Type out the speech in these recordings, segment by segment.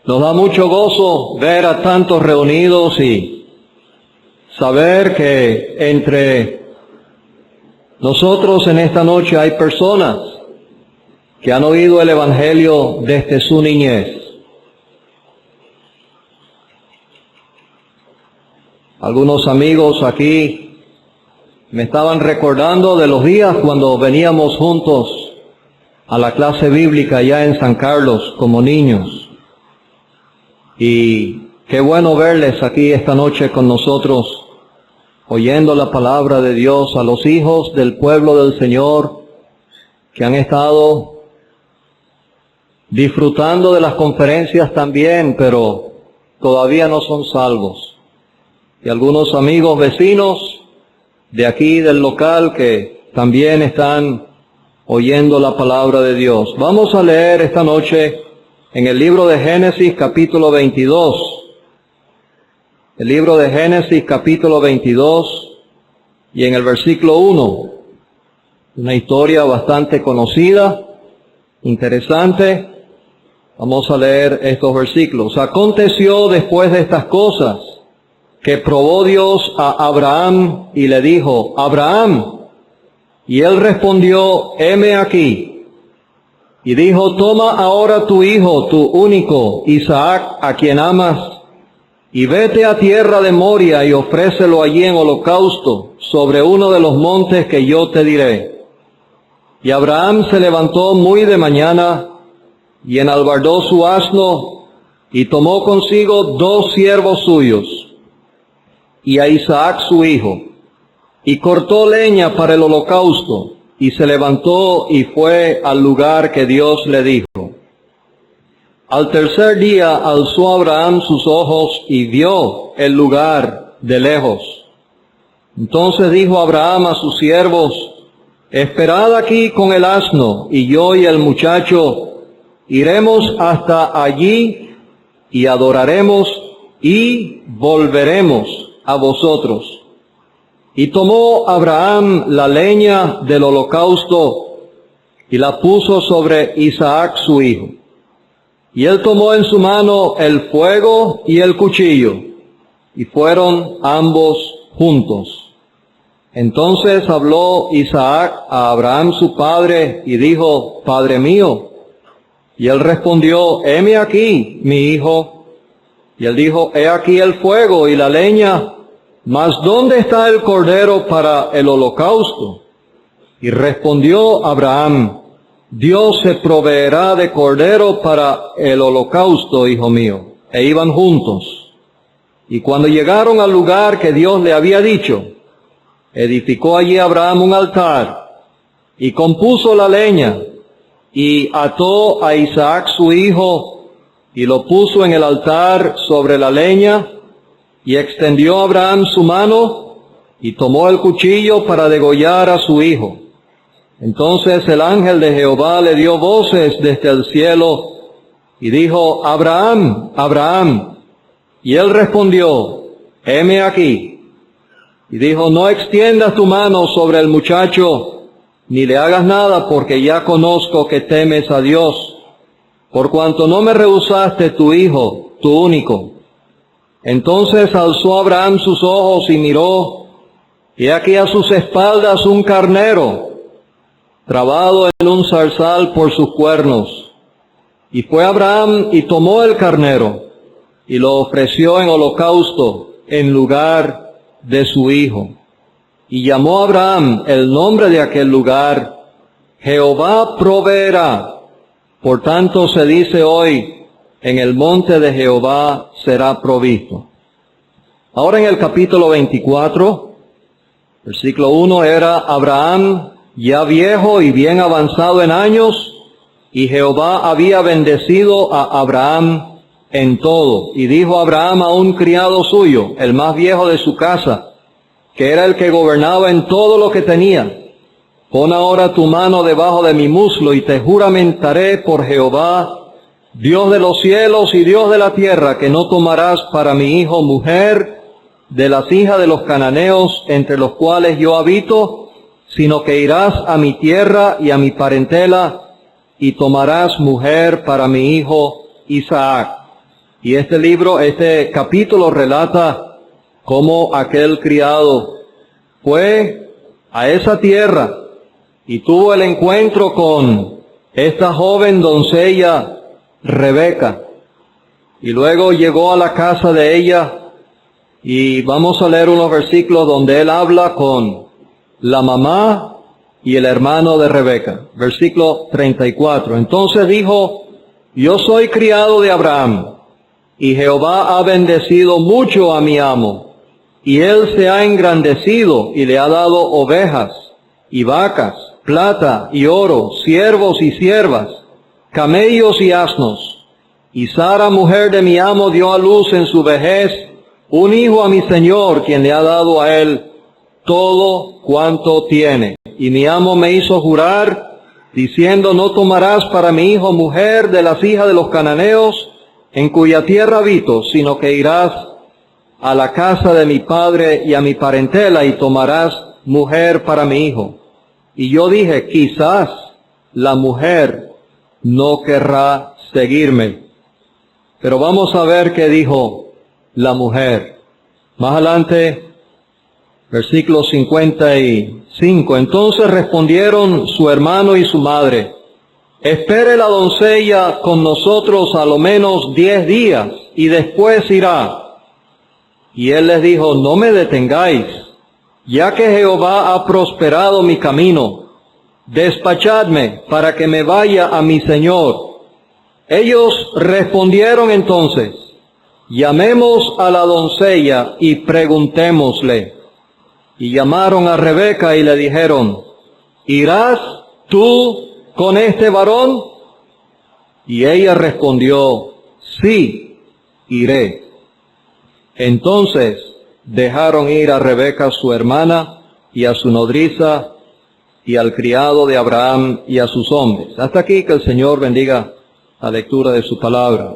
Nos da mucho gozo ver a tantos reunidos y saber que entre nosotros en esta noche hay personas que han oído el Evangelio desde su niñez. Algunos amigos aquí me estaban recordando de los días cuando veníamos juntos a la clase bíblica allá en San Carlos como niños. Y qué bueno verles aquí esta noche con nosotros, oyendo la palabra de Dios, a los hijos del pueblo del Señor que han estado disfrutando de las conferencias también, pero todavía no son salvos. Y algunos amigos vecinos de aquí del local que también están oyendo la palabra de Dios. Vamos a leer esta noche en el libro de Génesis capítulo 22. El libro de Génesis capítulo 22 y en el versículo 1. Una historia bastante conocida, interesante. Vamos a leer estos versículos. Aconteció después de estas cosas que probó Dios a Abraham y le dijo: Abraham. Y él respondió: heme aquí. Y dijo: toma ahora tu hijo, tu único, Isaac, a quien amas, y vete a tierra de Moria y ofrécelo allí en holocausto sobre uno de los montes que yo te diré. Y Abraham se levantó muy de mañana y enalbardó su asno y tomó consigo 2 siervos suyos y a Isaac su hijo, y cortó leña para el holocausto, y se levantó y fue al lugar que Dios le dijo. Al tercer día alzó Abraham sus ojos y vio el lugar de lejos. Entonces dijo Abraham a sus siervos: esperad aquí con el asno, y yo y el muchacho iremos hasta allí y adoraremos y volveremos a vosotros. Y tomó Abraham la leña del holocausto y la puso sobre Isaac su hijo. Y él tomó en su mano el fuego y el cuchillo, y fueron ambos juntos. Entonces habló Isaac a Abraham su padre y dijo: Padre mío. Y él respondió: heme aquí, mi hijo. Y él dijo: he aquí el fuego y la leña, mas ¿dónde está el cordero para el holocausto? Y respondió Abraham: Dios se proveerá de cordero para el holocausto, hijo mío. E iban juntos. Y cuando llegaron al lugar que Dios le había dicho, edificó allí Abraham un altar, y compuso la leña, y ató a Isaac su hijo, y lo puso en el altar sobre la leña. Y extendió Abraham su mano, y tomó el cuchillo para degollar a su hijo. Entonces el ángel de Jehová le dio voces desde el cielo, y dijo: Abraham, Abraham. Y él respondió: heme aquí. Y dijo: no extiendas tu mano sobre el muchacho, ni le hagas nada, porque ya conozco que temes a Dios, por cuanto no me rehusaste tu hijo, tu único. Entonces alzó Abraham sus ojos y miró, y aquí a sus espaldas un carnero, trabado en un zarzal por sus cuernos. Y fue Abraham y tomó el carnero, y lo ofreció en holocausto en lugar de su hijo. Y llamó Abraham el nombre de aquel lugar: Jehová proveerá. Por tanto se dice hoy: en el monte de Jehová será provisto. Ahora en el capítulo 24, versículo 1, era Abraham ya viejo y bien avanzado en años, y Jehová había bendecido a Abraham en todo. Y dijo Abraham a un criado suyo, el más viejo de su casa, que era el que gobernaba en todo lo que tenía: pon ahora tu mano debajo de mi muslo, y te juramentaré por Jehová, Dios de los cielos y Dios de la tierra, que no tomarás para mi hijo mujer de las hijas de los cananeos entre los cuales yo habito, sino que irás a mi tierra y a mi parentela, y tomarás mujer para mi hijo Isaac. Y este capítulo relata cómo aquel criado fue a esa tierra y tuvo el encuentro con esta joven doncella Rebeca. Y luego llegó a la casa de ella y vamos a leer unos versículos donde él habla con la mamá y el hermano de Rebeca. Versículo 34. Entonces dijo: yo soy criado de Abraham, y Jehová ha bendecido mucho a mi amo, y él se ha engrandecido y le ha dado ovejas y vacas, plata y oro, siervos y siervas, camellos y asnos. Y Sara, mujer de mi amo, dio a luz en su vejez un hijo a mi señor, quien le ha dado a él todo cuanto tiene. Y mi amo me hizo jurar, diciendo: no tomarás para mi hijo mujer de las hijas de los cananeos, en cuya tierra habito, sino que irás a la casa de mi padre y a mi parentela, y tomarás mujer para mi hijo. Y yo dije: quizás la mujer no querrá seguirme. Pero vamos a ver qué dijo la mujer. Más adelante, versículo 55. Entonces respondieron su hermano y su madre: espere la doncella con nosotros a lo menos 10 días, y después irá. Y él les dijo: no me detengáis, ya que Jehová ha prosperado mi camino. Despachadme para que me vaya a mi señor. Ellos respondieron entonces: llamemos a la doncella y preguntémosle. Y llamaron a Rebeca y le dijeron: ¿irás tú con este varón? Y ella respondió: sí, iré. Entonces dejaron ir a Rebeca su hermana y a su nodriza y al criado de Abraham y a sus hombres. Hasta aquí, que el Señor bendiga la lectura de su palabra.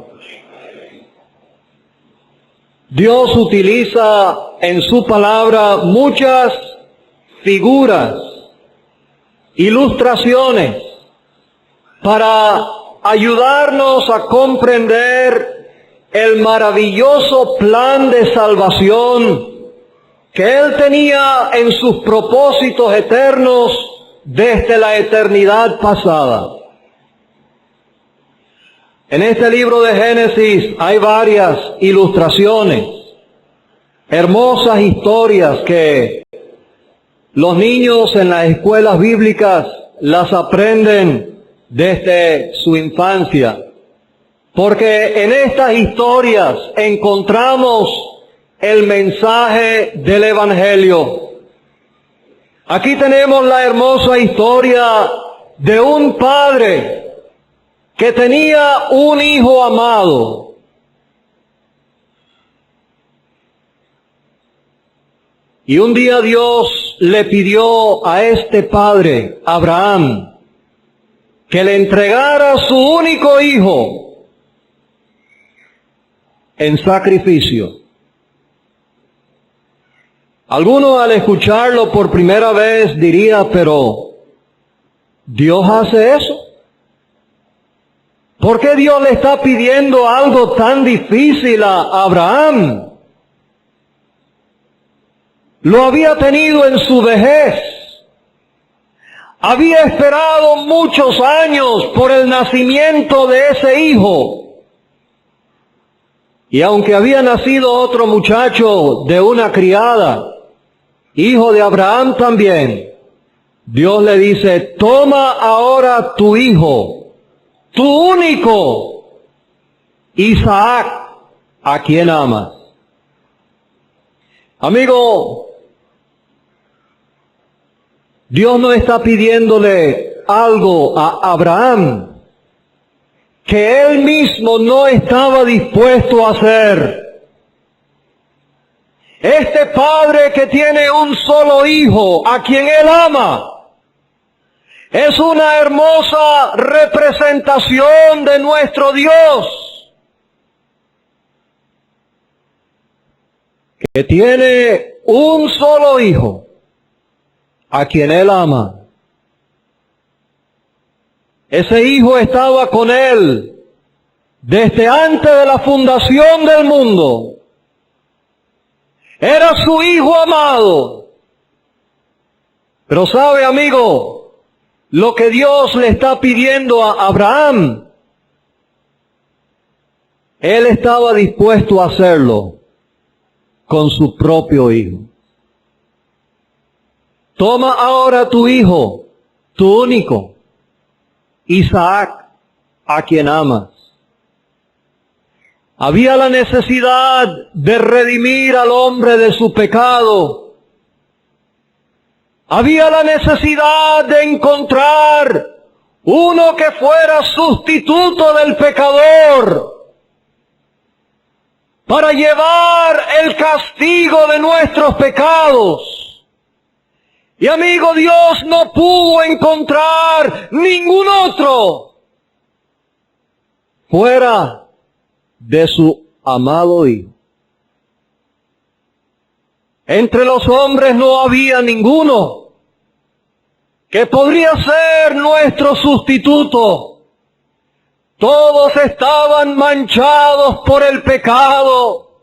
Dios utiliza en su palabra muchas figuras, ilustraciones, para ayudarnos a comprender el maravilloso plan de salvación que Él tenía en sus propósitos eternos desde la eternidad pasada. En este libro de Génesis hay varias ilustraciones, hermosas historias que los niños en las escuelas bíblicas las aprenden desde su infancia, porque en estas historias encontramos el mensaje del Evangelio. Aquí tenemos la hermosa historia de un padre que tenía un hijo amado. Y un día Dios le pidió a este padre, Abraham, que le entregara su único hijo en sacrificio. Algunos al escucharlo por primera vez diría: pero ¿Dios hace eso? ¿Por qué Dios le está pidiendo algo tan difícil a Abraham? Lo había tenido en su vejez. Había esperado muchos años por el nacimiento de ese hijo. Y aunque había nacido otro muchacho de una criada, hijo de Abraham también, Dios le dice: toma ahora tu hijo, tu único, Isaac, a quien amas. Amigo, Dios no está pidiéndole algo a Abraham que él mismo no estaba dispuesto a hacer. Este padre que tiene un solo hijo, a quien él ama, es una hermosa representación de nuestro Dios, que tiene un solo hijo, a quien Él ama. Ese hijo estaba con Él desde antes de la fundación del mundo, era su Hijo amado. Pero sabe, amigo, lo que Dios le está pidiendo a Abraham, él estaba dispuesto a hacerlo con su propio hijo. Toma ahora tu hijo, tu único, Isaac, a quien amas. Había la necesidad de redimir al hombre de su pecado. Había la necesidad de encontrar uno que fuera sustituto del pecador para llevar el castigo de nuestros pecados. Y amigo, Dios no pudo encontrar ningún otro fuera de su amado Hijo. Entre los hombres no había ninguno que podría ser nuestro sustituto. Todos estaban manchados por el pecado.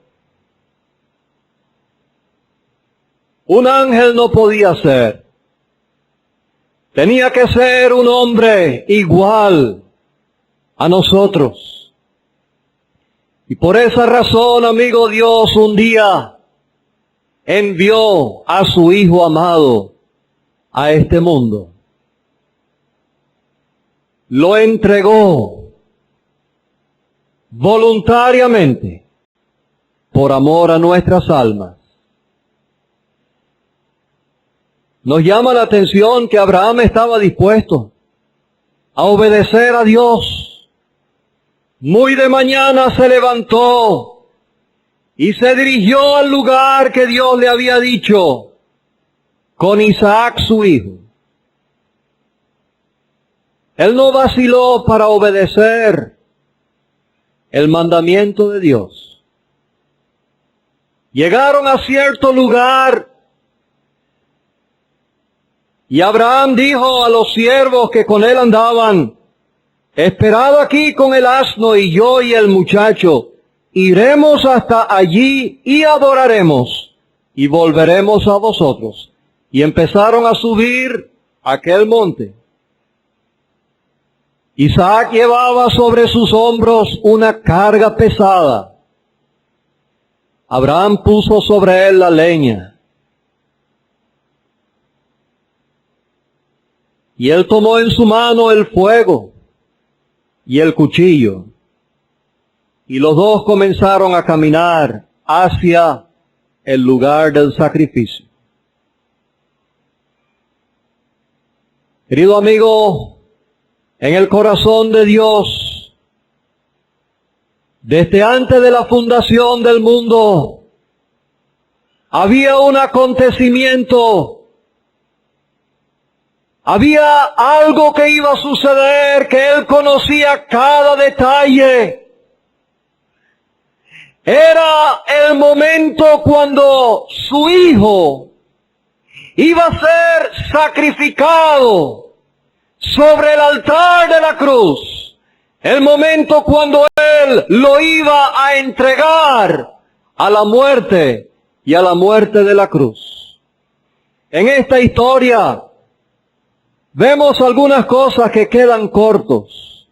Un ángel no podía ser. Tenía que ser un hombre igual a nosotros. Y por esa razón, amigo, Dios un día envió a su Hijo amado a este mundo. Lo entregó voluntariamente por amor a nuestras almas. Nos llama la atención que Abraham estaba dispuesto a obedecer a Dios. Muy de mañana se levantó y se dirigió al lugar que Dios le había dicho, con Isaac su hijo. Él no vaciló para obedecer el mandamiento de Dios. Llegaron a cierto lugar y Abraham dijo a los siervos que con él andaban: esperad aquí con el asno, y yo y el muchacho iremos hasta allí y adoraremos, y volveremos a vosotros. Y empezaron a subir aquel monte. Isaac llevaba sobre sus hombros una carga pesada. Abraham puso sobre él la leña. Y él tomó en su mano el fuego y el cuchillo. Y los dos comenzaron a caminar hacia el lugar del sacrificio. Querido amigo, en el corazón de Dios, desde antes de la fundación del mundo, había un acontecimiento. Había algo que iba a suceder, que él conocía cada detalle. Era el momento cuando su hijo iba a ser sacrificado sobre el altar de la cruz. El momento cuando él lo iba a entregar a la muerte y a la muerte de la cruz. En esta historia vemos algunas cosas que quedan cortos,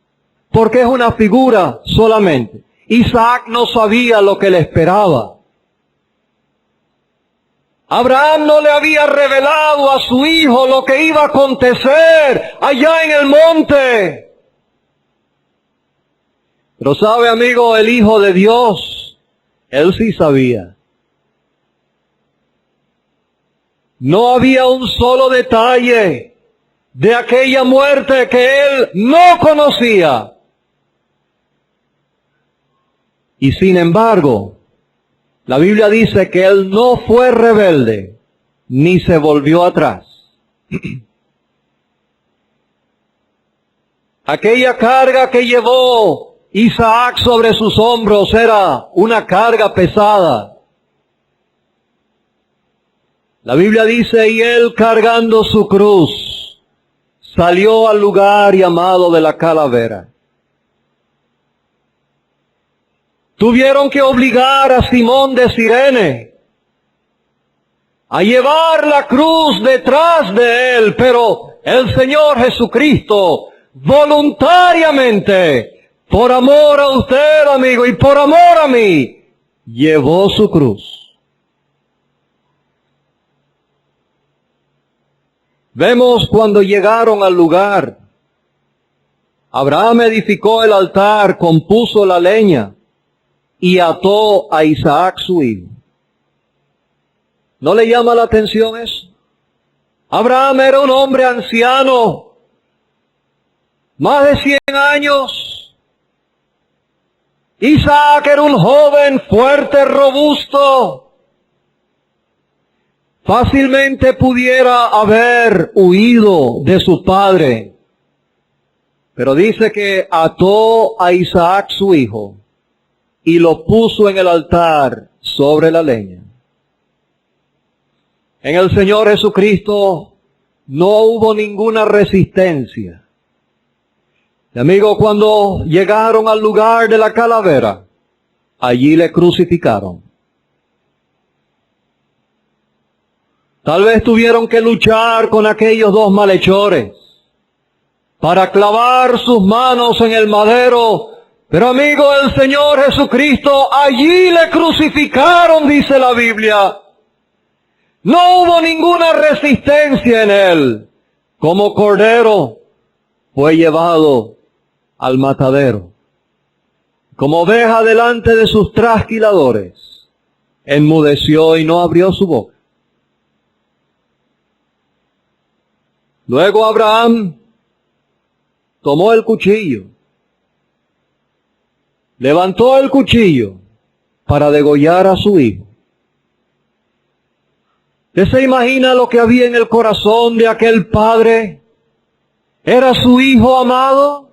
porque es una figura solamente. Isaac no sabía lo que le esperaba. Abraham no le había revelado a su hijo lo que iba a acontecer allá en el monte. Pero sabe, amigo, el Hijo de Dios, él sí sabía. No había un solo detalle de aquella muerte que él no conocía. Y sin embargo, la Biblia dice que él no fue rebelde, ni se volvió atrás. Aquella carga que llevó Isaac sobre sus hombros era una carga pesada. La Biblia dice, y él cargando su cruz, salió al lugar llamado de la calavera. Tuvieron que obligar a Simón de Cirene a llevar la cruz detrás de él, pero el Señor Jesucristo voluntariamente, por amor a usted, amigo, y por amor a mí, llevó su cruz. Vemos cuando llegaron al lugar, Abraham edificó el altar, compuso la leña y ató a Isaac su hijo. ¿No le llama la atención eso? Abraham era un hombre anciano, más de 100 años. Isaac era un joven fuerte, robusto. Fácilmente pudiera haber huido de su padre. Pero dice que ató a Isaac su hijo y lo puso en el altar sobre la leña. En el Señor Jesucristo no hubo ninguna resistencia. Y amigo, cuando llegaron al lugar de la calavera, allí le crucificaron. Tal vez tuvieron que luchar con aquellos dos malhechores para clavar sus manos en el madero. Pero amigo, el Señor Jesucristo, allí le crucificaron, dice la Biblia. No hubo ninguna resistencia en él. Como cordero fue llevado al matadero. Como oveja delante de sus trasquiladores, enmudeció y no abrió su boca. Luego Abraham tomó el cuchillo, levantó el cuchillo para degollar a su hijo. ¿Usted se imagina lo que había en el corazón de aquel padre? ¿Era su hijo amado?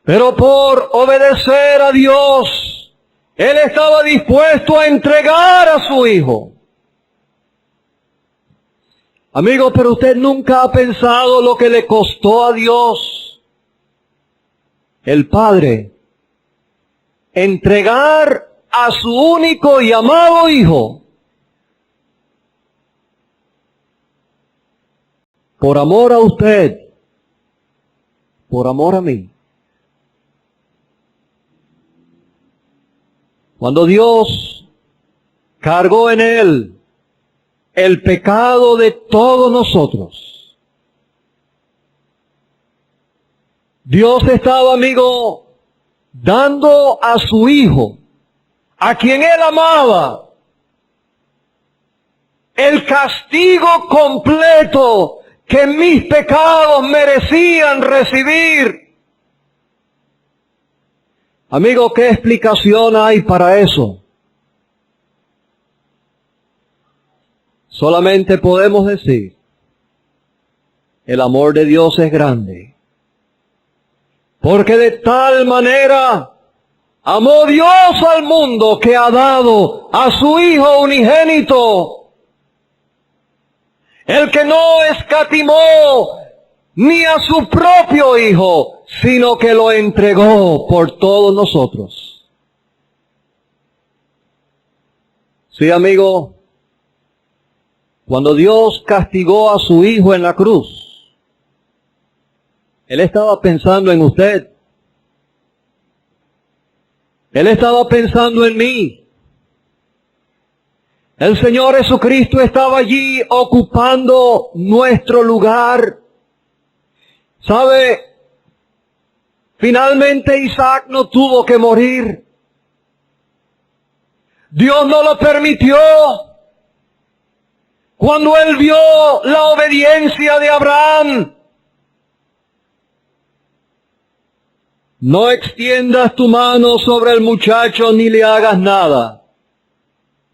Pero por obedecer a Dios, él estaba dispuesto a entregar a su hijo. Amigo, pero usted nunca ha pensado lo que le costó a Dios, el Padre, entregar a su único y amado hijo por amor a usted, por amor a mí. Cuando Dios cargó en él el pecado de todos nosotros, Dios estaba, amigo, dando a su hijo, a quien él amaba, el castigo completo que mis pecados merecían recibir. Amigo, ¿qué explicación hay para eso? Solamente podemos decir, el amor de Dios es grande. Porque de tal manera amó Dios al mundo que ha dado a su Hijo unigénito, el que no escatimó ni a su propio Hijo, sino que lo entregó por todos nosotros. Sí, amigo, cuando Dios castigó a su Hijo en la cruz, Él estaba pensando en usted. Él estaba pensando en mí. El Señor Jesucristo estaba allí ocupando nuestro lugar. ¿Sabe? Finalmente Isaac no tuvo que morir. Dios no lo permitió. Cuando Él vio la obediencia de Abraham, no extiendas tu mano sobre el muchacho ni le hagas nada,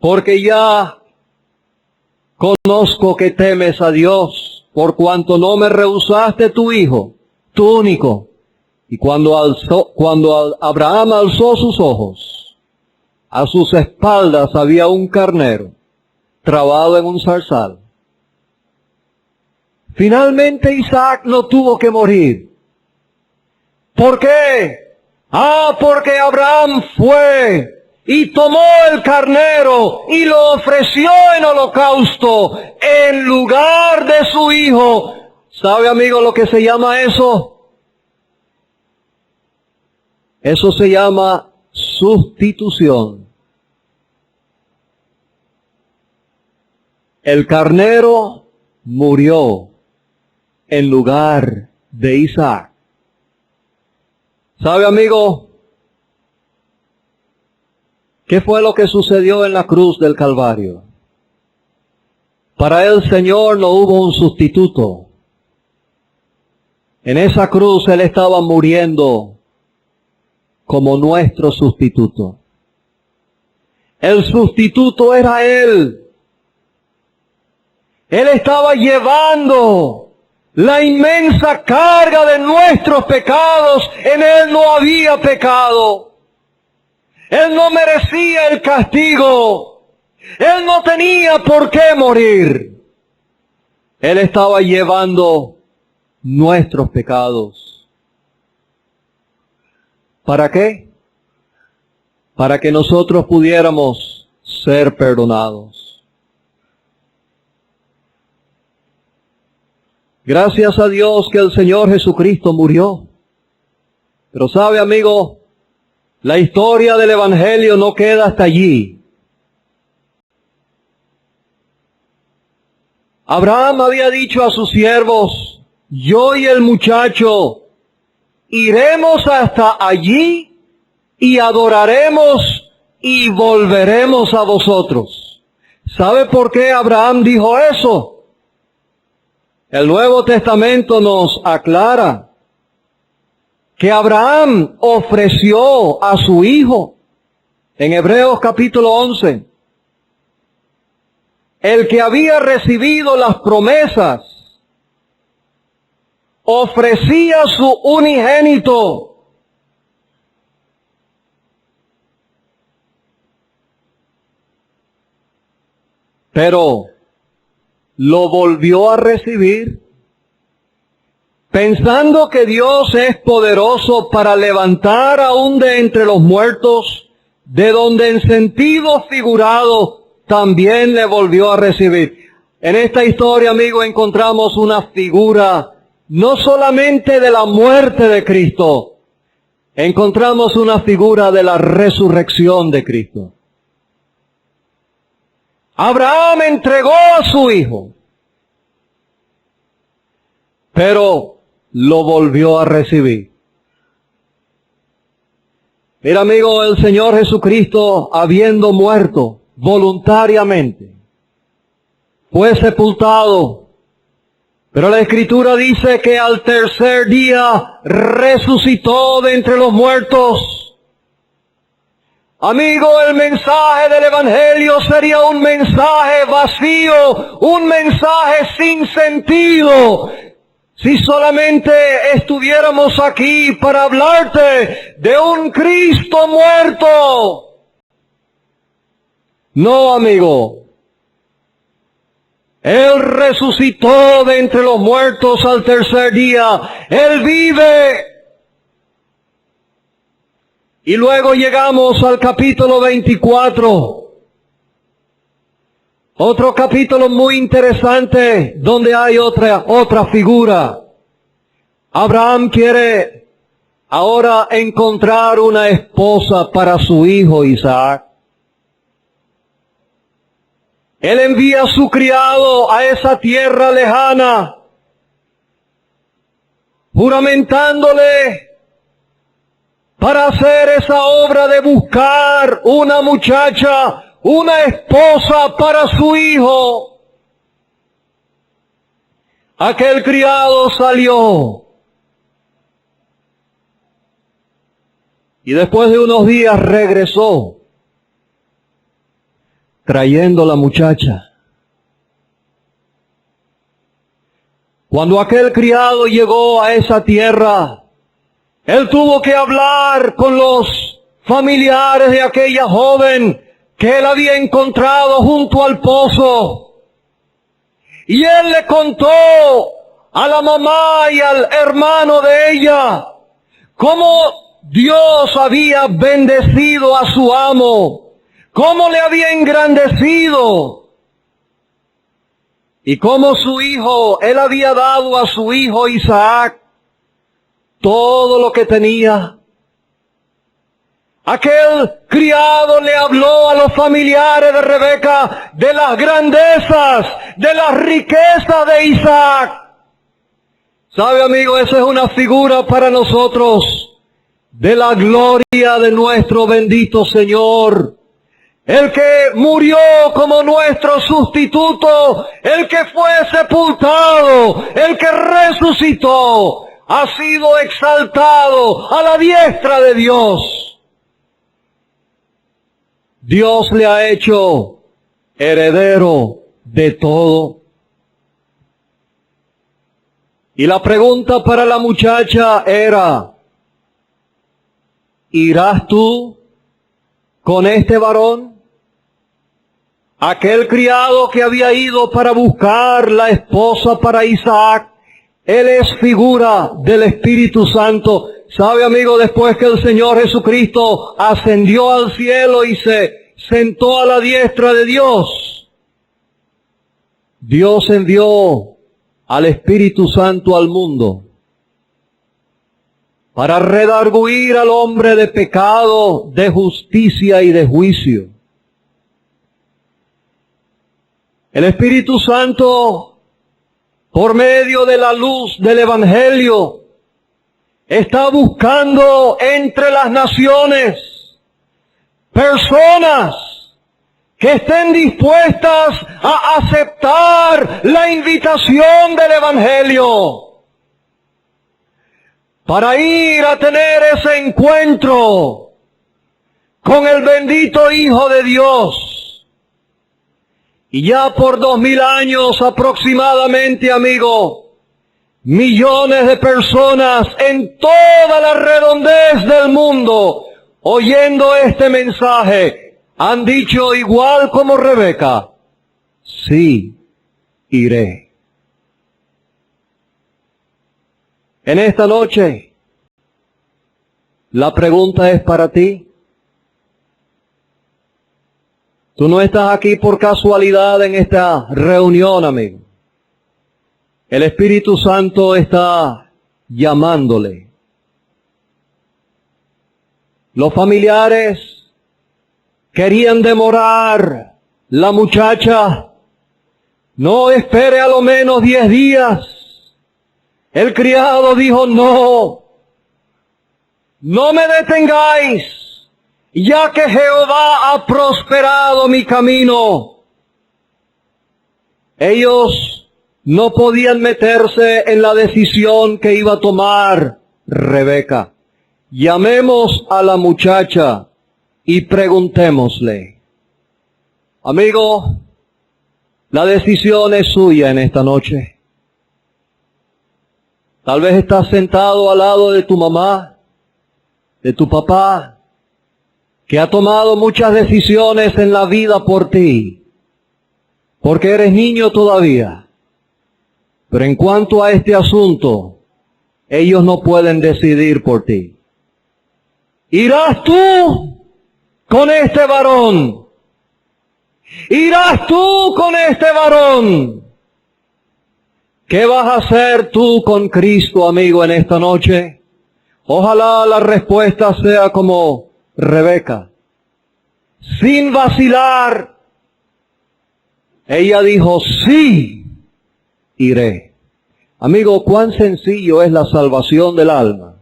porque ya conozco que temes a Dios, por cuanto no me rehusaste tu hijo, tu único. Y cuando Abraham alzó sus ojos, a sus espaldas había un carnero trabado en un zarzal. Finalmente Isaac no tuvo que morir. ¿Por qué? Porque Abraham fue y tomó el carnero y lo ofreció en holocausto en lugar de su hijo. ¿Sabe, amigo, lo que se llama eso? Eso se llama sustitución. El carnero murió en lugar de Isaac. ¿Sabe, amigo? ¿Qué fue lo que sucedió en la cruz del Calvario? Para el Señor no hubo un sustituto. En esa cruz Él estaba muriendo como nuestro sustituto. El sustituto era Él. Él estaba llevando la inmensa carga de nuestros pecados. En Él no había pecado. Él no merecía el castigo. Él no tenía por qué morir. Él estaba llevando nuestros pecados. ¿Para qué? Para que nosotros pudiéramos ser perdonados. Gracias a Dios que el Señor Jesucristo murió. Pero sabe, amigo, la historia del Evangelio no queda hasta allí. Abraham había dicho a sus siervos: yo y el muchacho iremos hasta allí y adoraremos y volveremos a vosotros. ¿Sabe por qué Abraham dijo eso? El Nuevo Testamento nos aclara que Abraham ofreció a su hijo. En Hebreos capítulo 11, el que había recibido las promesas ofrecía su unigénito. Pero lo volvió a recibir, pensando que Dios es poderoso para levantar aún de entre los muertos, de donde en sentido figurado también le volvió a recibir. En esta historia, amigo, encontramos una figura no solamente de la muerte de Cristo, encontramos una figura de la resurrección de Cristo. Abraham entregó a su hijo, pero lo volvió a recibir. Mira, amigo, el Señor Jesucristo, habiendo muerto voluntariamente, fue sepultado, pero la Escritura dice que al tercer día resucitó de entre los muertos. Amigo, el mensaje del Evangelio sería un mensaje vacío, un mensaje sin sentido, si solamente estuviéramos aquí para hablarte de un Cristo muerto. No, amigo. Él resucitó de entre los muertos al tercer día. Él vive. Y luego llegamos al capítulo 24. Otro capítulo muy interesante donde hay otra figura. Abraham quiere ahora encontrar una esposa para su hijo Isaac. Él envía a su criado a esa tierra lejana, juramentándole para hacer esa obra de buscar una muchacha, una esposa para su hijo. Aquel criado salió. Y después de unos días regresó, trayendo la muchacha. Cuando aquel criado llegó a esa tierra, él tuvo que hablar con los familiares de aquella joven que él había encontrado junto al pozo. Y él le contó a la mamá y al hermano de ella cómo Dios había bendecido a su amo, cómo le había engrandecido, y cómo él había dado a su hijo Isaac todo lo que tenía. Aquel criado le habló a los familiares de Rebeca de las grandezas, de las riquezas de Isaac. ¿Sabe, amigo? Esa es una figura para nosotros de la gloria de nuestro bendito Señor. El que murió como nuestro sustituto, el que fue sepultado, el que resucitó, ha sido exaltado a la diestra de Dios. Dios le ha hecho heredero de todo. Y la pregunta para la muchacha era, ¿irás tú con este varón? Aquel criado que había ido para buscar la esposa para Isaac, él es figura del Espíritu Santo. ¿Sabe, amigo? Después que el Señor Jesucristo ascendió al cielo y se sentó a la diestra de Dios, Dios envió al Espíritu Santo al mundo para redarguir al hombre de pecado, de justicia y de juicio. El Espíritu Santo, por medio de la luz del Evangelio, está buscando entre las naciones personas que estén dispuestas a aceptar la invitación del Evangelio para ir a tener ese encuentro con el bendito Hijo de Dios. Y ya por 2000 años aproximadamente, amigo, millones de personas en toda la redondez del mundo, oyendo este mensaje, han dicho igual como Rebeca, sí, iré. En esta noche, la pregunta es para ti. Tú no estás aquí por casualidad en esta reunión, amigo. El Espíritu Santo está llamándole. Los familiares querían demorar. La muchacha, no espere a lo menos 10 días. El criado dijo, no me detengáis, ya que Jehová ha prosperado mi camino. Ellos no podían meterse en la decisión que iba a tomar Rebeca. Llamemos a la muchacha y preguntémosle. Amigo, la decisión es suya en esta noche. Tal vez estás sentado al lado de tu mamá, de tu papá, que ha tomado muchas decisiones en la vida por ti, porque eres niño todavía. Pero en cuanto a este asunto, ellos no pueden decidir por ti. ¿Irás tú con este varón? ¿Irás tú con este varón? ¿Qué vas a hacer tú con Cristo, amigo, en esta noche? Ojalá la respuesta sea como Rebeca. Sin vacilar, ella dijo, sí, iré. Amigo, cuán sencillo es la salvación del alma.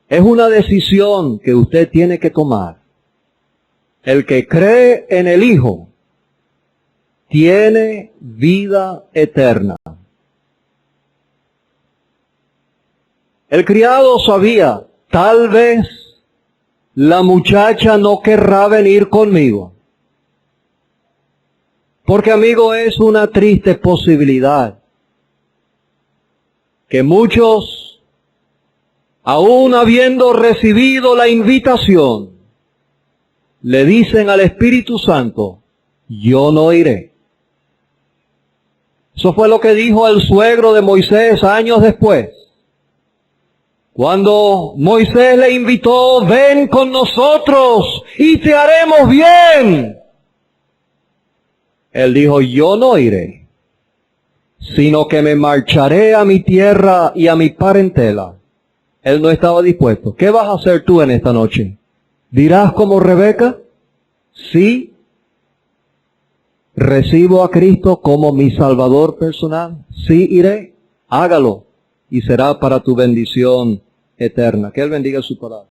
Es una decisión que usted tiene que tomar. El que cree en el Hijo tiene vida eterna. El criado sabía, tal vez la muchacha no querrá venir conmigo. Porque, amigo, es una triste posibilidad que muchos, aún habiendo recibido la invitación, le dicen al Espíritu Santo, yo no iré. Eso fue lo que dijo el suegro de Moisés años después. Cuando Moisés le invitó, ven con nosotros y te haremos bien, él dijo, yo no iré, sino que me marcharé a mi tierra y a mi parentela. Él no estaba dispuesto. ¿Qué vas a hacer tú en esta noche? ¿Dirás como Rebeca? Sí, recibo a Cristo como mi Salvador personal. Sí, iré. Hágalo y será para tu bendición eterna. Que Él bendiga su palabra.